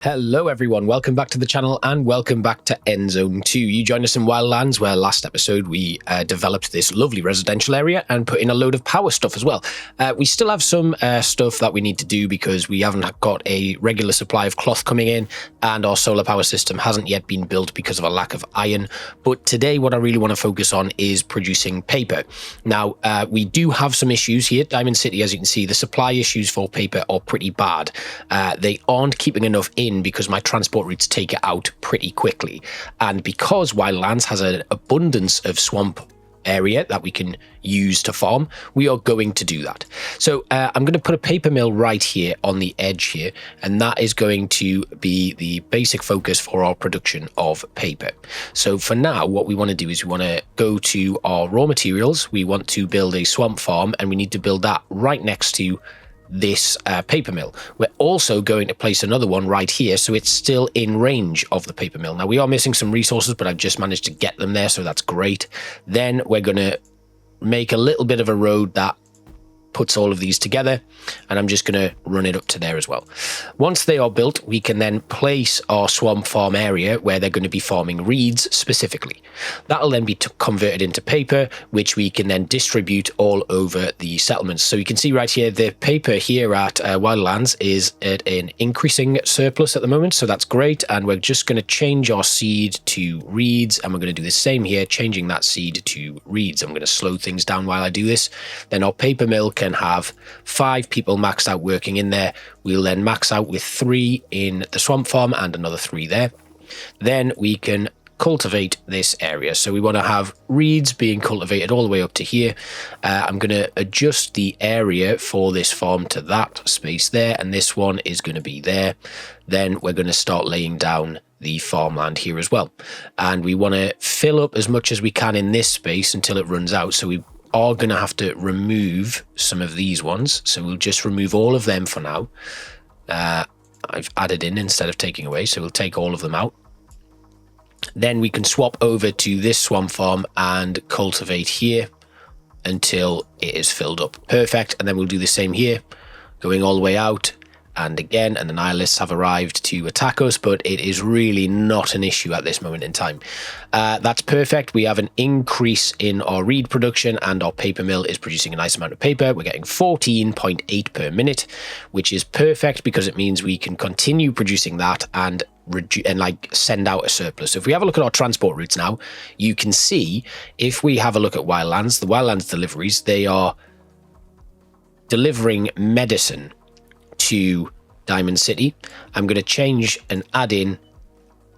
Hello everyone, welcome back to the channel and welcome back to Endzone 2. You joined us in Wildlands where last episode we developed this lovely residential area and put in a load of power stuff as well. We still have some stuff that we need to do because we haven't got a regular supply of cloth coming in and our solar power system hasn't yet been built because of a lack of iron. But today what I really want to focus on is producing paper. Now we do have some issues here. Diamond City, as you can see, the supply issues for paper are pretty bad. They aren't keeping enough in because my transport routes take it out pretty quickly, and because Wildlands has an abundance of swamp area that we can use to farm, we are going to do that. So I'm going to put a paper mill right here on the edge here, and that is going to be the basic focus for our production of paper. So for now, what we want to do is we want to go to our raw materials. We want to build a swamp farm, and we need to build that right next to this paper mill. We're also going to place another one right here, so it's still in range of the paper mill. Now we are missing some resources, but I've just managed to get them there, so that's great. Then we're going to make a little bit of a road that puts all of these together, and I'm just going to run it up to there as well. Once they are built, we can then place our swamp farm area where they're going to be farming reeds specifically. That'll then be converted into paper, which we can then distribute all over the settlements. So you can see right here, the paper here at Wildlands is at an increasing surplus at the moment, so that's great. And we're just going to change our seed to reeds, and we're going to do the same here, changing that seed to reeds. I'm going to slow things down while I do this. Then our paper mill can have 5 people maxed out working in there. We'll then max out with 3 in the swamp farm and another 3 there. Then we can cultivate this area. So we want to have reeds being cultivated all the way up to here. I'm going to adjust the area for this farm to that space there, and this one is going to be there. Then we're going to start laying down the farmland here as well. And we want to fill up as much as we can in this space until it runs out. So we are going to have to remove some of these ones, so we'll just remove all of them for now. I've added in instead of taking away, so we'll take all of them out. Then we can swap over to this swamp farm and cultivate here until it is filled up. Perfect. And then we'll do the same here, going all the way out. And again, and the nihilists have arrived to attack us, but it is really not an issue at this moment in time. That's perfect. We have an increase in our reed production, and our paper mill is producing a nice amount of paper. We're getting 14.8 per minute, which is perfect because it means we can continue producing that and send out a surplus. So if we have a look at our transport routes now, you can see if we have a look at Wildlands, the Wildlands deliveries, they are delivering medicine to Diamond City. I'm going to change and add in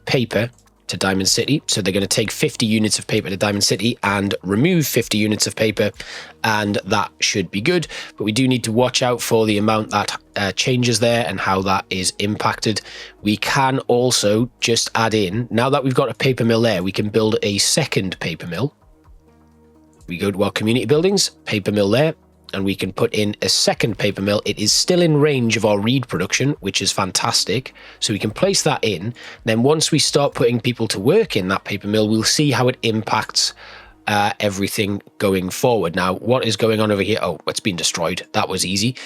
paper to Diamond City. So they're going to take 50 units of paper to Diamond City and remove 50 units of paper, and that should be good. But we do need to watch out for the amount that changes there and how that is impacted. We can also just add in, now that we've got a paper mill there, we can build a second paper mill. We go to our community buildings, paper mill there, and we can put in a second paper mill. It is still in range of our reed production, which is fantastic. So we can place that in. Then once we start putting people to work in that paper mill, we'll see how it impacts everything going forward. Now, what is going on over here? Oh, it's been destroyed. That was easy.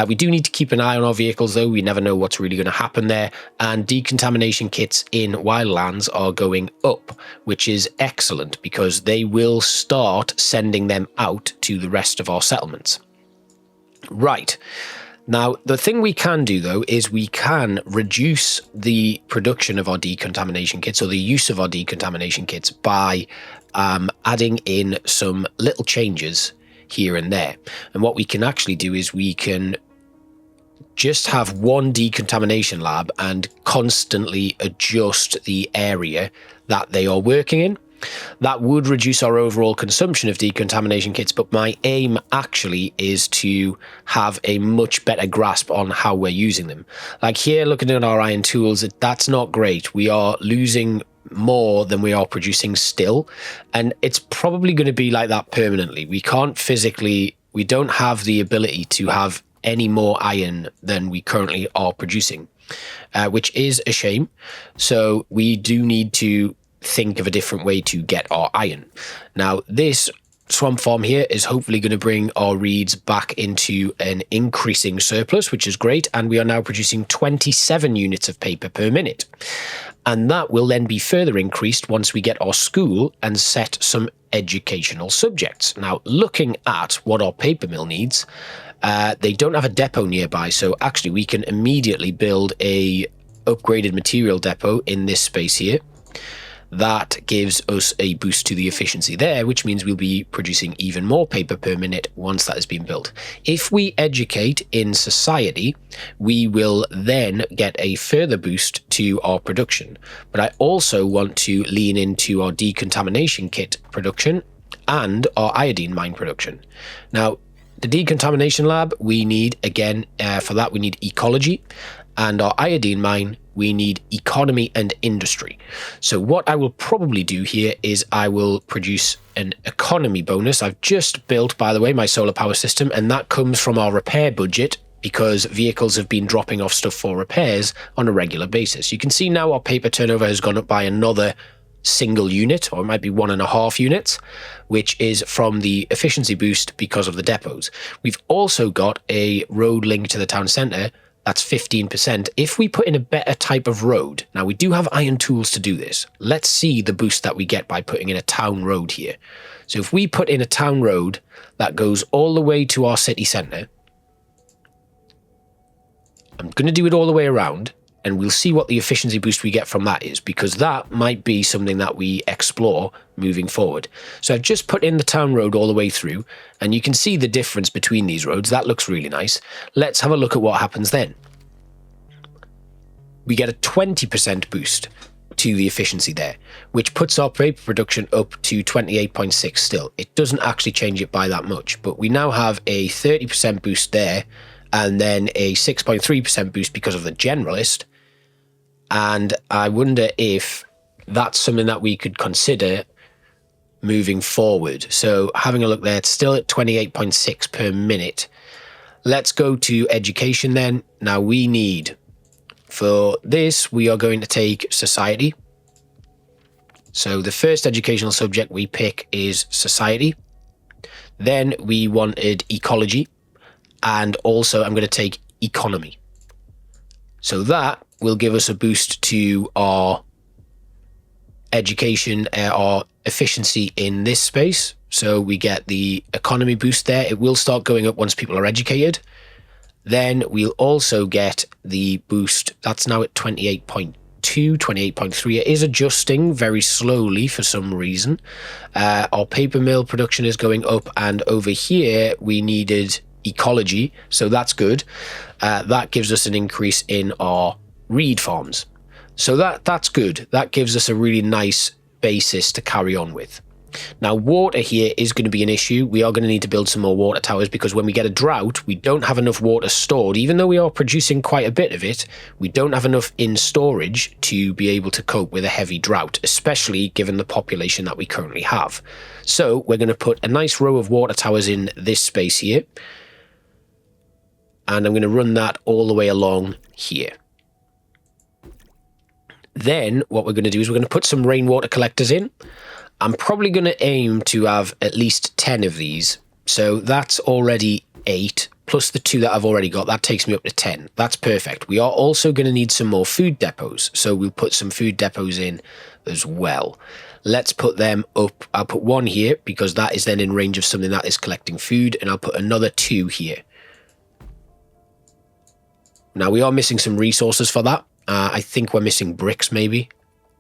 We do need to keep an eye on our vehicles, though. We never know what's really going to happen there. And decontamination kits in Wildlands are going up, which is excellent because they will start sending them out to the rest of our settlements. Right. Now, the thing we can do, though, is we can reduce the production of our decontamination kits, or the use of our decontamination kits, by adding in some little changes here and there. And what we can actually do is we can just have one decontamination lab and constantly adjust the area that they are working in. That would reduce our overall consumption of decontamination kits, but my aim actually is to have a much better grasp on how we're using them. Like here, looking at our iron tools, that's not great. We are losing more than we are producing still, and it's probably going to be like that permanently. We don't have the ability to have any more iron than we currently are producing, which is a shame. So we do need to think of a different way to get our iron. Now, this swamp farm here is hopefully going to bring our reeds back into an increasing surplus, which is great. And we are now producing 27 units of paper per minute. And that will then be further increased once we get our school and set some educational subjects. Now, looking at what our paper mill needs, they don't have a depot nearby. So actually we can immediately build a upgraded material depot in this space here. That gives us a boost to the efficiency there, which means we'll be producing even more paper per minute once that has been built. If we educate in society, we will then get a further boost to our production. But I also want to lean into our decontamination kit production and our iodine mine production. Now, the decontamination lab, we need, again, for that we need ecology, and our iodine mine, we need economy and industry. So what I will probably do here is I will produce an economy bonus. I've just built, by the way, my solar power system, and that comes from our repair budget because vehicles have been dropping off stuff for repairs on a regular basis. You can see now our paper turnover has gone up by another single unit, or it might be 1.5 units, which is from the efficiency boost because of the depots. We've also got a road link to the town centre. That's 15%. If we put in a better type of road, now we do have iron tools to do this. Let's see the boost that we get by putting in a town road here. So if we put in a town road that goes all the way to our city centre, I'm going to do it all the way around, and we'll see what the efficiency boost we get from that is, because that might be something that we explore moving forward. So I've just put in the town road all the way through, and you can see the difference between these roads. That looks really nice. Let's have a look at what happens then. We get a 20% boost to the efficiency there, which puts our paper production up to 28.6 still. It doesn't actually change it by that much, but we now have a 30% boost there, and then a 6.3% boost because of the generalist. And I wonder if that's something that we could consider moving forward. So having a look there, it's still at 28.6 per minute. Let's go to education then. Now we need, for this, we are going to take society. So the first educational subject we pick is society. Then we wanted ecology. And also I'm going to take economy. So that will give us a boost to our education, our efficiency in this space. So we get the economy boost there. It will start going up once people are educated. Then we'll also get the boost. That's now at 28.2, 28.3. It is adjusting very slowly for some reason. Our paper mill production is going up, and over here we needed ecology, so that's good. That gives us an increase in our reed farms, so that's good. That gives us a really nice basis to carry on with. Now water here is going to be an issue. We are going to need to build some more water towers, because when we get a drought, we don't have enough water stored. Even though we are producing quite a bit of it, we don't have enough in storage to be able to cope with a heavy drought, especially given the population that we currently have. So we're going to put a nice row of water towers in this space here, and I'm going to run that all the way along here. Then what we're going to do is we're going to put some rainwater collectors in. I'm probably going to aim to have at least 10 of these. So that's already 8, plus the 2 that I've already got. That takes me up to 10. That's perfect. We are also going to need some more food depots. So we'll put some food depots in as well. Let's put them up. I'll put 1 here, because that is then in range of something that is collecting food. And I'll put another 2 here. Now, we are missing some resources for that. I think we're missing bricks, maybe,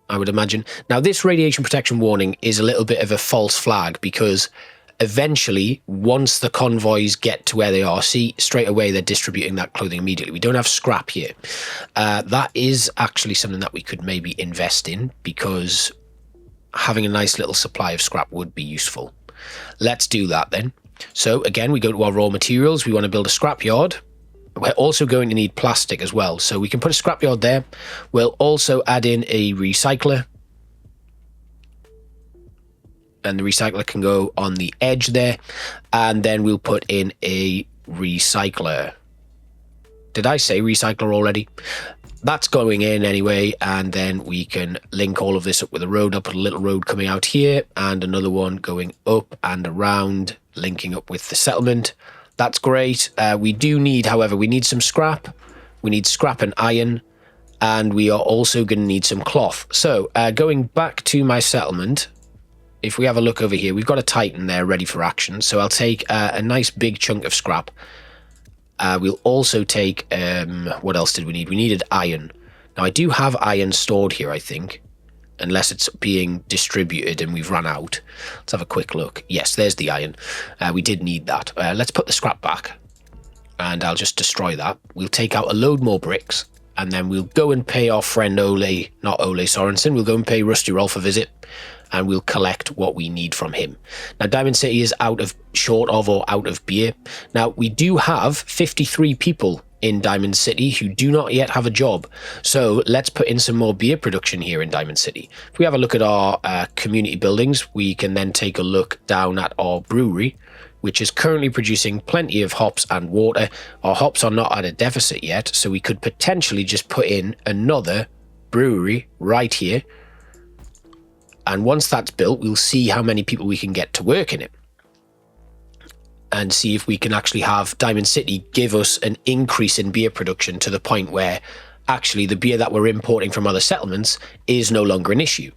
I would imagine. Now, this radiation protection warning is a little bit of a false flag, because eventually, once the convoys get to where they are, see, straight away, they're distributing that clothing immediately. We don't have scrap here. That is actually something that we could maybe invest in, because having a nice little supply of scrap would be useful. Let's do that then. So, again, we go to our raw materials. We want to build a scrap yard. We're also going to need plastic as well, so we can put a scrapyard there. We'll also add in a recycler, and the recycler can go on the edge there, and then we'll put in a recycler. Did I say recycler already? That's going in anyway, and then we can link all of this up with a road. I'll put a little road coming out here and another one going up and around, linking up with the settlement. That's great. We do need, however, we need some scrap. We need scrap and iron, and we are also going to need some cloth. So going back to my settlement, if we have a look over here, we've got a Titan there ready for action. So I'll take a nice big chunk of scrap. We'll also take, what else did we need? We needed iron. Now, I do have iron stored here, I think, unless it's being distributed and we've run out. Let's have a quick look. Yes, there's the iron. We did need that. Let's put the scrap back, and I'll just destroy that. We'll take out a load more bricks, and then we'll go and pay our friend Ole, not Ole Sorensen, we'll go and pay Rusty Rolf a visit, and we'll collect what we need from him. Now, Diamond City is short of beer. Now, we do have 53 people in Diamond City who do not yet have a job. So let's put in some more beer production here in Diamond City. If we have a look at our community buildings, we can then take a look down at our brewery, which is currently producing plenty of hops and water. Our hops are not at a deficit yet, so we could potentially just put in another brewery right here. And once that's built, we'll see how many people we can get to work in it. And see if we can actually have Diamond City give us an increase in beer production to the point where actually the beer that we're importing from other settlements is no longer an issue.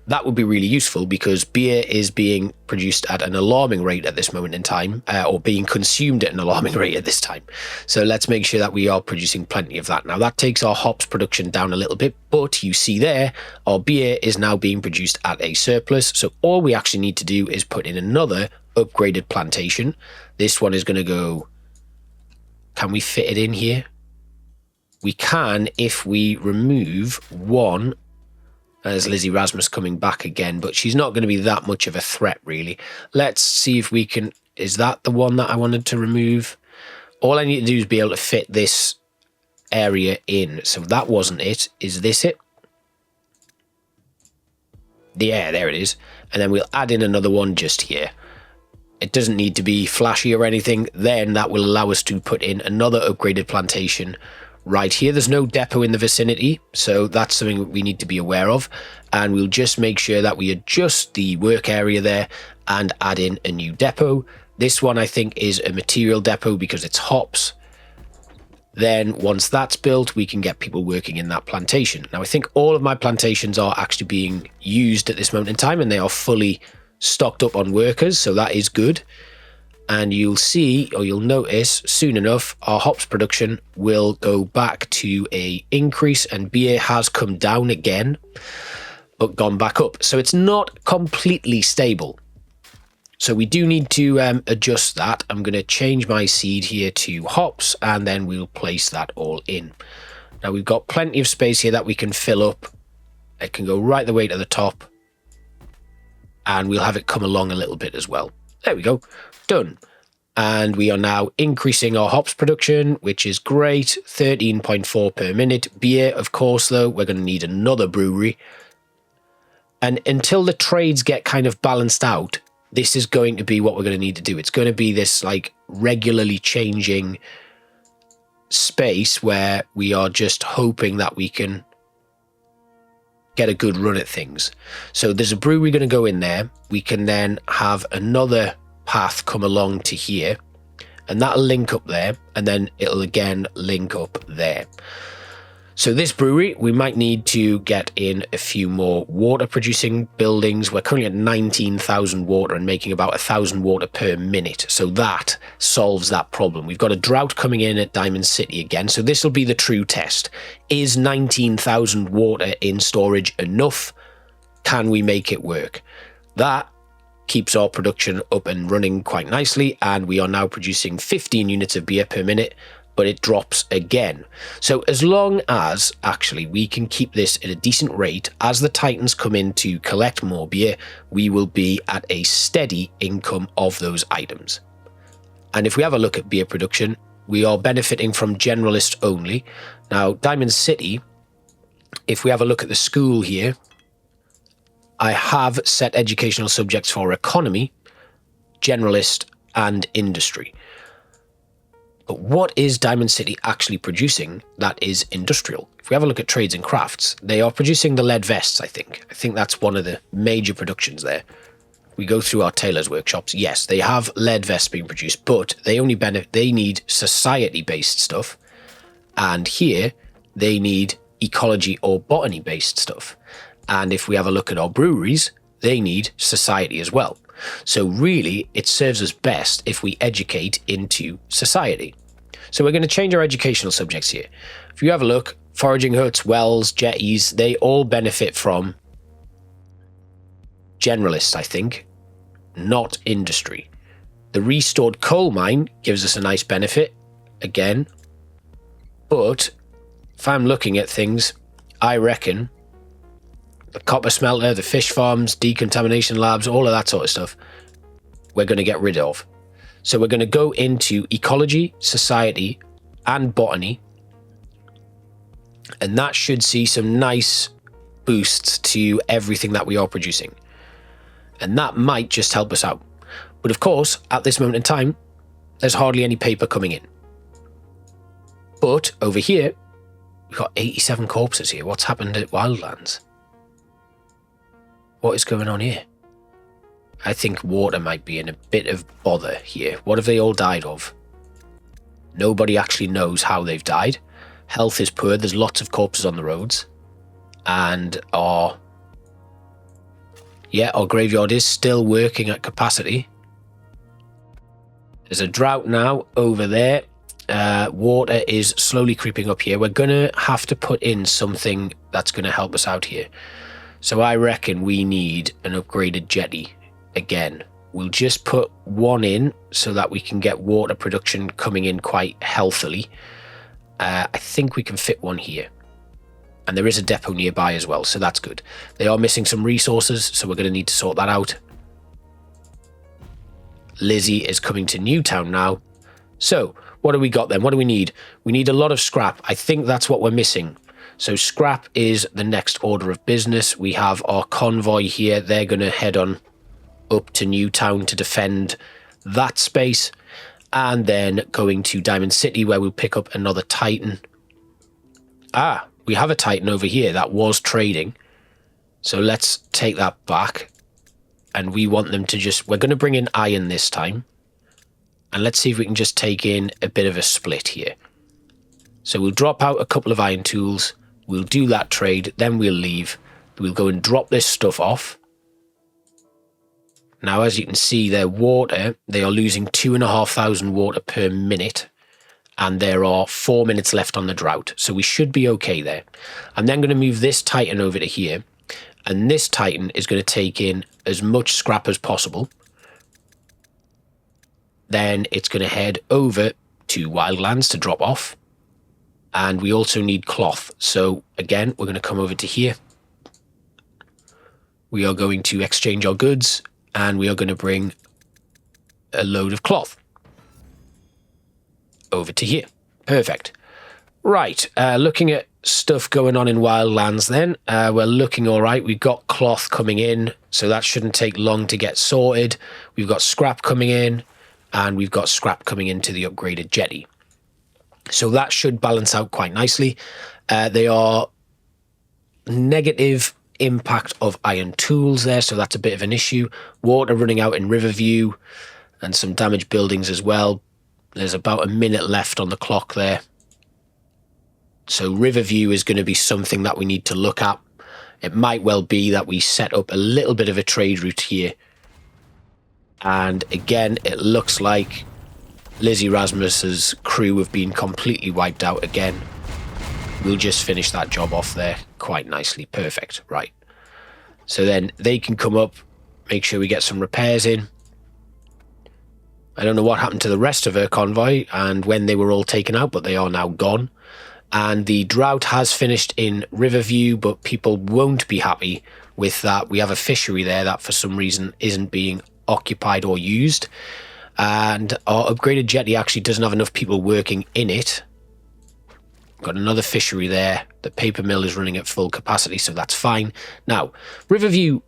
That would be really useful because beer is being produced at an alarming rate at this moment in time, or being consumed at an alarming rate at this time. So let's make sure that we are producing plenty of that. Now that takes our hops production down a little bit, but you see there, our beer is now being produced at a surplus. So all we actually need to do is put in another upgraded plantation. This one is going to go, can we fit it in here? We can if we remove one. There's Lizzie Rasmus coming back again, but she's not going to be that much of a threat, really. Let's see if we can... Is that the one that I wanted to remove? All I need to do is be able to fit this area in. So that wasn't it. Is this it? Yeah, there it is. And then we'll add in another one just here. It doesn't need to be flashy or anything. Then that will allow us to put in another upgraded plantation right here. There's no depot in the vicinity, so that's something we need to be aware of. And we'll just make sure that we adjust the work area there and add in a new depot. This one I think is a material depot because it's hops. Then once that's built, we can get people working in that plantation. Now I think all of my plantations are actually being used at this moment in time, and they are fully stocked up on workers, so that is good. And you'll see, or you'll notice soon enough, our hops production will go back to a increase, and beer has come down again, but gone back up. So it's not completely stable. So we do need to adjust that. I'm going to change my seed here to hops, and then we'll place that all in. Now we've got plenty of space here that we can fill up. It can go right the way to the top, and we'll have it come along a little bit as well. There we go. Done. And we are now increasing our hops production, which is great. 13.4 per minute. Beer, of course, though, we're going to need another brewery. And until the trades get kind of balanced out, this is going to be what we're going to need to do. It's going to be this like regularly changing space where we are just hoping that we can get a good run at things. So there's a brewery going to go in there. We can then have another path come along to here, and that'll link up there, and then it'll again link up there. So this brewery, we might need to get in a few more water producing buildings. We're currently at 19,000 water and making about 1,000 water per minute. So that solves that problem. We've got a drought coming in at Diamond City again. So this will be the true test. Is 19,000 water in storage enough? Can we make it work? That keeps our production up and running quite nicely, and we are now producing 15 units of beer per minute, but it drops again. So as long as actually we can keep this at a decent rate, as the Titans come in to collect more beer, we will be at a steady income of those items. And if we have a look at beer production, we are benefiting from generalist only. Now Diamond City, if we have a look at the school here, I have set educational subjects for economy, generalist, and industry. But what is Diamond City actually producing that is industrial? If we have a look at trades and crafts, they are producing the lead vests, I think. I think that's one of the major productions there. We go through our tailors' workshops. Yes, they have lead vests being produced, but they only they need society-based stuff. And here, they need ecology or botany-based stuff. And if we have a look at our breweries, they need society as well. So really, it serves us best if we educate into society. So we're going to change our educational subjects here. If you have a look, foraging huts, wells, jetties, they all benefit from generalists, I think, not industry. The restored coal mine gives us a nice benefit, again. But if I'm looking at things, I reckon the copper smelter, the fish farms, decontamination labs, all of that sort of stuff, we're going to get rid of. So we're going to go into ecology, society, and botany. And that should see some nice boosts to everything that we are producing. And that might just help us out. But of course, at this moment in time, there's hardly any paper coming in. But over here, we've got 87 corpses here. What's happened at Wildlands? What is going on here? I think water might be in a bit of bother here. What have they all died of? Nobody actually knows how they've died. Health is poor. There's lots of corpses on the roads. And our graveyard is still working at capacity. There's a drought now over there. Water is slowly creeping up here. We're going to have to put in something that's going to help us out here. So I reckon we need an upgraded jetty again. We'll just put one in so that we can get water production coming in quite healthily. I think we can fit one here. And there is a depot nearby as well, so that's good. They are missing some resources, so we're going to need to sort that out. Lizzie is coming to Newtown now. So, what do we got then? What do we need? We need a lot of scrap. I think that's what we're missing. So scrap is the next order of business. We have our convoy here. They're going to head on up to Newtown to defend that space. And then going to Diamond City where we'll pick up another Titan. Ah, we have a Titan over here that was trading. So let's take that back. And we want them to just... We're going to bring in iron this time. And let's see if we can just take in a bit of a split here. So we'll drop out a couple of iron tools. We'll do that trade, then we'll leave. We'll go and drop this stuff off. Now, as you can see, their water, they are losing 2,500 water per minute. And there are 4 minutes left on the drought. So we should be okay there. I'm then going to move this Titan over to here. And this Titan is going to take in as much scrap as possible. Then it's going to head over to Wildlands to drop off. And we also need cloth. So again, we're going to come over to here. We are going to exchange our goods and we are going to bring a load of cloth over to here. Perfect. Right. Looking at stuff going on in Wildlands then. We're looking all right. We've got cloth coming in, so that shouldn't take long to get sorted. We've got scrap coming in and we've got scrap coming into the upgraded jetty. So that should balance out quite nicely. They are negative impact of iron tools there, so that's a bit of an issue. Water running out in Riverview and some damaged buildings as well. There's about a minute left on the clock there. So Riverview is going to be something that we need to look at. It might well be that we set up a little bit of a trade route here. And again, it looks like Lizzie Rasmus's crew have been completely wiped out again. We'll just finish that job off there quite nicely. Perfect. Right. So then they can come up, make sure we get some repairs in. I don't know what happened to the rest of her convoy and when they were all taken out, but they are now gone. And the drought has finished in Riverview, but people won't be happy with that. We have a fishery there that for some reason isn't being occupied or used. And our upgraded jetty actually doesn't have enough people working in it. Got another fishery there. The paper mill is running at full capacity, so that's fine. Now, Riverview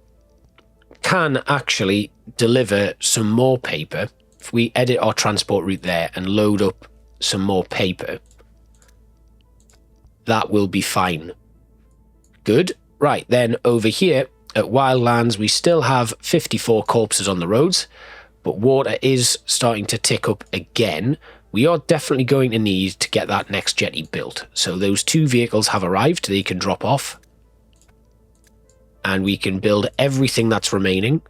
can actually deliver some more paper if we edit our transport route there and load up some more paper, that will be fine. Good. Right, then over here at Wildlands, we still have 54 corpses on the roads, but water is starting to tick up again. We are definitely going to need to get that next jetty built. So those 2 vehicles have arrived. They can drop off. And we can build everything that's remaining,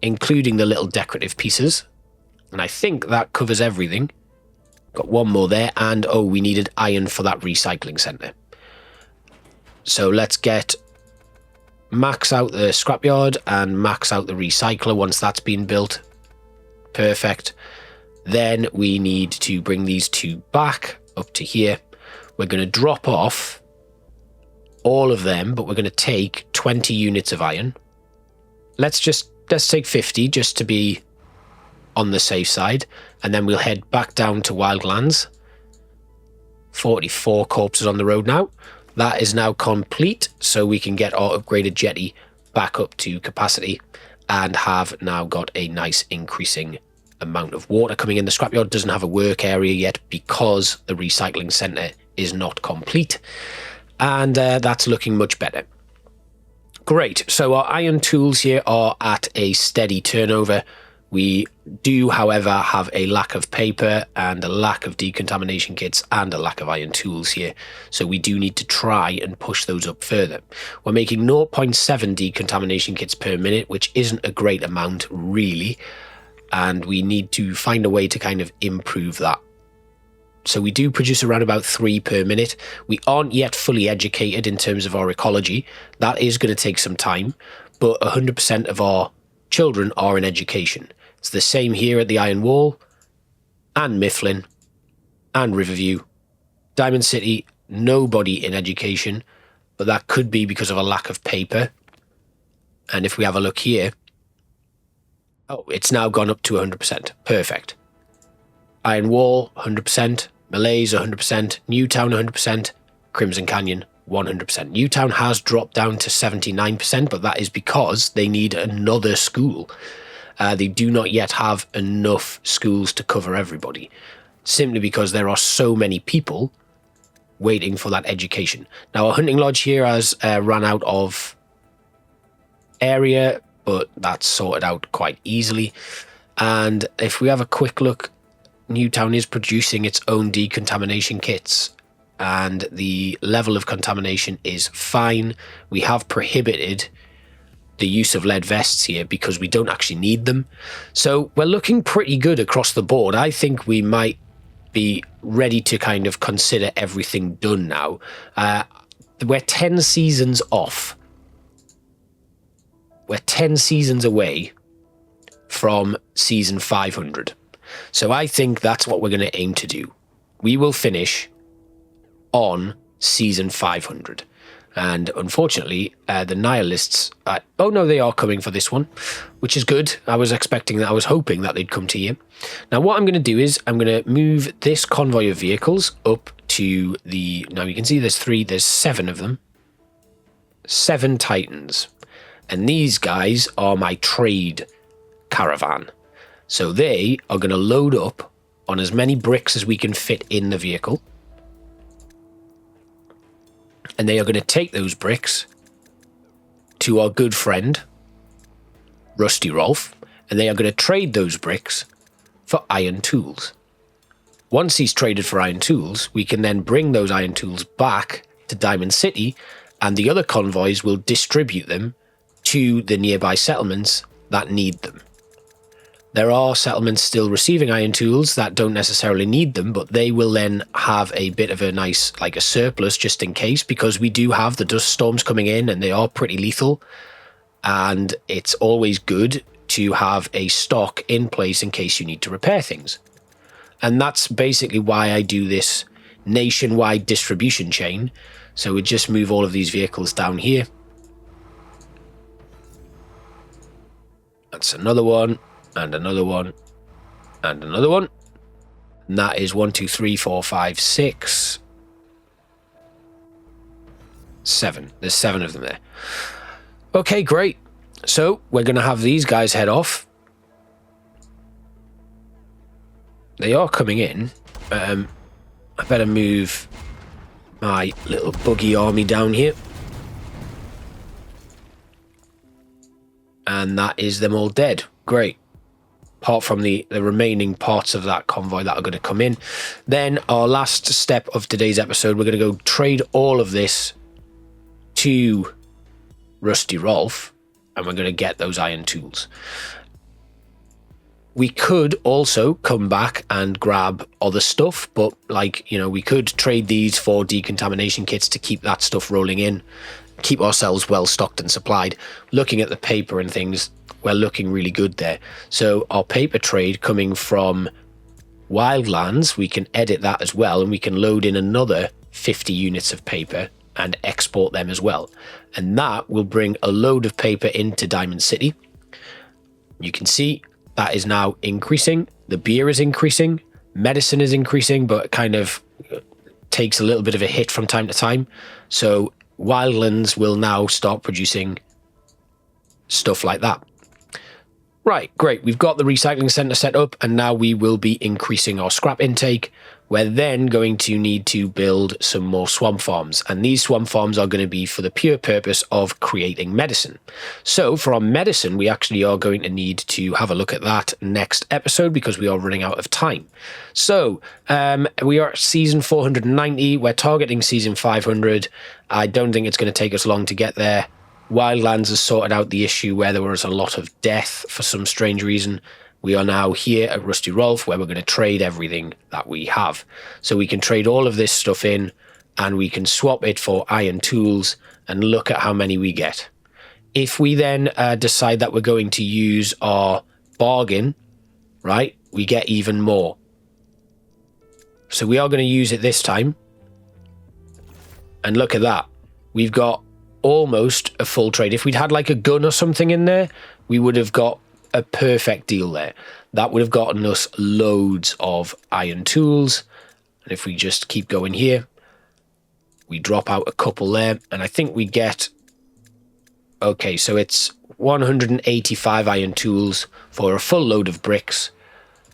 including the little decorative pieces. And I think that covers everything. Got one more there. And, oh, we needed iron for that recycling centre. So let's max out the scrapyard and max out the recycler once that's been built. Perfect. Then we need to bring these 2 back up to here. We're going to drop off all of them, but we're going to take 20 units of iron. Let's take 50 just to be on the safe side. And then we'll head back down to Wildlands. 44 corpses on the road now. That is now complete, so we can get our upgraded jetty back up to capacity and have now got a nice increasing amount of water coming in. The scrapyard doesn't have a work area yet because the recycling centre is not complete, and that's looking much better. Great, so our iron tools here are at a steady turnover. We do, however, have a lack of paper and a lack of decontamination kits and a lack of iron tools here. So we do need to try and push those up further. We're making 0.7 decontamination kits per minute, which isn't a great amount, really. And we need to find a way to kind of improve that. So we do produce around about 3 per minute. We aren't yet fully educated in terms of our ecology. That is going to take some time, but 100% of our children are in education. It's the same here at the Iron Wall, and Mifflin, and Riverview. Diamond City, nobody in education, but that could be because of a lack of paper. And if we have a look here, oh, it's now gone up to 100%. Perfect. Iron Wall, 100%. Malays, 100%. Newtown, 100%. Crimson Canyon, 100%. Newtown has dropped down to 79%, but that is because they need another school. They do not yet have enough schools to cover everybody, simply because there are so many people waiting for that education. Now, our hunting lodge here has run out of area, but that's sorted out quite easily. And if we have a quick look, Newtown is producing its own decontamination kits, and the level of contamination is fine. We have prohibited the use of lead vests here because we don't actually need them. So we're looking pretty good across the board. I think we might be ready to kind of consider everything done now. We're 10 seasons off. We're 10 seasons away from season 500. So I think that's what we're going to aim to do. We will finish on season 500. And unfortunately, the Nihilists, oh no, they are coming for this one, which is good. I was hoping that they'd come to you. Now what I'm going to do is I'm going to move this convoy of vehicles up to now you can see there's 7 of them. 7 Titans. And these guys are my trade caravan. So they are going to load up on as many bricks as we can fit in the vehicle. And they are going to take those bricks to our good friend, Rusty Rolf, and they are going to trade those bricks for iron tools. Once he's traded for iron tools, we can then bring those iron tools back to Diamond City, and the other convoys will distribute them to the nearby settlements that need them. There are settlements still receiving iron tools that don't necessarily need them, but they will then have a bit of a nice, like a surplus just in case, because we do have the dust storms coming in and they are pretty lethal. And it's always good to have a stock in place in case you need to repair things. And that's basically why I do this nationwide distribution chain. So we just move all of these vehicles down here. That's another one. And another one, and another one. And that is 1, 2, 3, 4, 5, 6, 7. There's 7 of them there. Okay, great. So we're going to have these guys head off. they are coming in. I better move my little buggy army down here. And that is them all dead. Great. Apart from the remaining parts of that convoy that are going to come in. Then our last step of today's episode, we're going to go trade all of this to Rusty Rolf, and we're going to get those iron tools. We could also come back and grab other stuff, but like, you know, we could trade these for decontamination kits to keep that stuff rolling in, keep ourselves well stocked and supplied. Looking at the paper and things, we're looking really good there. So our paper trade coming from Wildlands, we can edit that as well, and we can load in another 50 units of paper and export them as well. And that will bring a load of paper into Diamond City. You can see that is now increasing. The beer is increasing. Medicine is increasing, but kind of takes a little bit of a hit from time to time. So Wildlands will now start producing stuff like that. Right, great. We've got the recycling center set up, and now we will be increasing our scrap intake. We're then going to need to build some more swamp farms, and these swamp farms are going to be for the pure purpose of creating medicine. So for our medicine, we actually are going to need to have a look at that next episode because we are running out of time. So we are at season 490. We're targeting season 500. I don't think it's going to take us long to get there. Wildlands has sorted out the issue where there was a lot of death for some strange reason. We are now here at Rusty Rolf, where we're going to trade everything that we have. So we can trade all of this stuff in, and we can swap it for iron tools and look at how many we get. If we then decide that we're going to use our bargain, right, we get even more. So we are going to use it this time. And look at that. We've got almost a full trade. If we'd had like a gun or something in there, we would have got a perfect deal there. That would have gotten us loads of iron tools. And if we just keep going here, we drop out a couple there, and I think we get, okay, so it's 185 iron tools for a full load of bricks.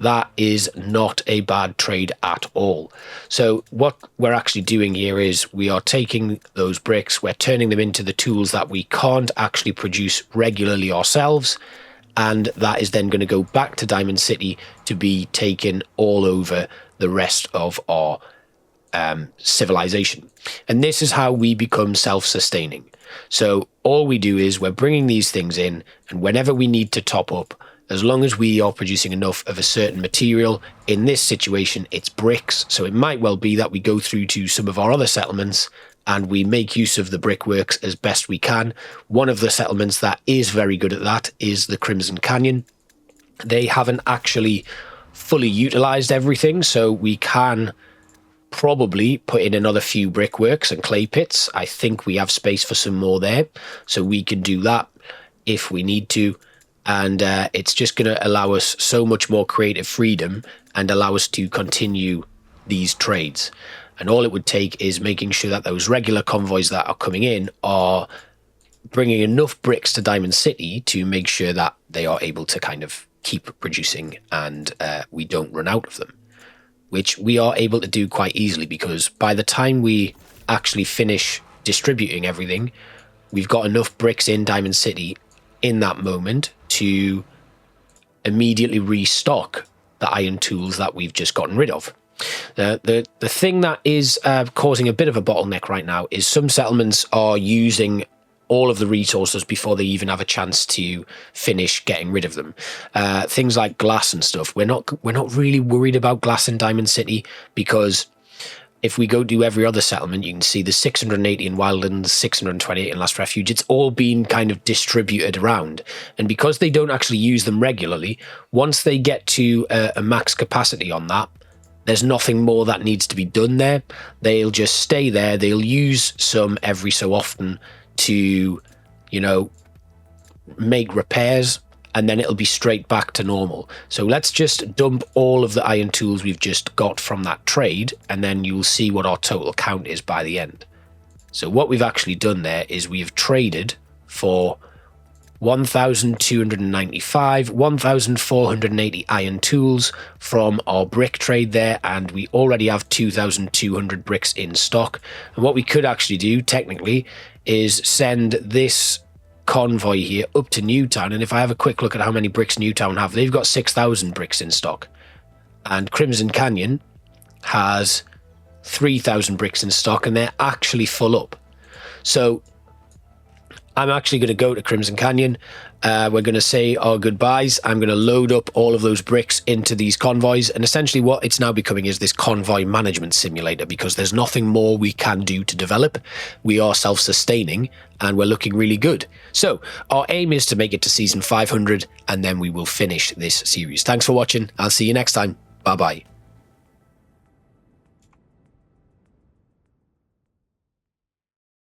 That is not a bad trade at all. So what we're actually doing here is we are taking those bricks, we're turning them into the tools that we can't actually produce regularly ourselves, and that is then going to go back to Diamond City to be taken all over the rest of our civilization. And this is how we become self-sustaining. So all we do is we're bringing these things in, and whenever we need to top up, as long as we are producing enough of a certain material, in this situation, it's bricks. So it might well be that we go through to some of our other settlements and we make use of the brickworks as best we can. One of the settlements that is very good at that is the Crimson Canyon. They haven't actually fully utilized everything, so we can probably put in another few brickworks and clay pits. I think we have space for some more there, so we can do that if we need to. And it's just going to allow us so much more creative freedom and allow us to continue these trades. And all it would take is making sure that those regular convoys that are coming in are bringing enough bricks to Diamond City to make sure that they are able to kind of keep producing and we don't run out of them, which we are able to do quite easily, because by the time we actually finish distributing everything, we've got enough bricks in Diamond City in that moment to immediately restock the iron tools that we've just gotten rid of. The thing that is causing a bit of a bottleneck right now is some settlements are using all of the resources before they even have a chance to finish getting rid of them. Things like glass and stuff. We're not really worried about glass in Diamond City, because if we go to every other settlement, you can see the 680 in Wildlands, 628 in Last Refuge. It's all been kind of distributed around. And because they don't actually use them regularly, once they get to a max capacity on that, there's nothing more that needs to be done there. They'll just stay there. They'll use some every so often to, you know, make repairs, and then it'll be straight back to normal. So let's just dump all of the iron tools we've just got from that trade, and then you'll see what our total count is by the end. So what we've actually done there is we've traded for 1,295, 1,480 iron tools from our brick trade there, and we already have 2,200 bricks in stock. And what we could actually do, technically, is send this convoy here up to Newtown, and if I have a quick look at how many bricks Newtown have, they've got 6,000 bricks in stock. And Crimson Canyon has 3,000 bricks in stock, and they're actually full up. So I'm actually going to go to Crimson Canyon. We're going to say our goodbyes. I'm going to load up all of those bricks into these convoys. And essentially what it's now becoming is this convoy management simulator, because there's nothing more we can do to develop. We are self-sustaining and we're looking really good. So our aim is to make it to season 500, and then we will finish this series. Thanks for watching. I'll see you next time. Bye-bye.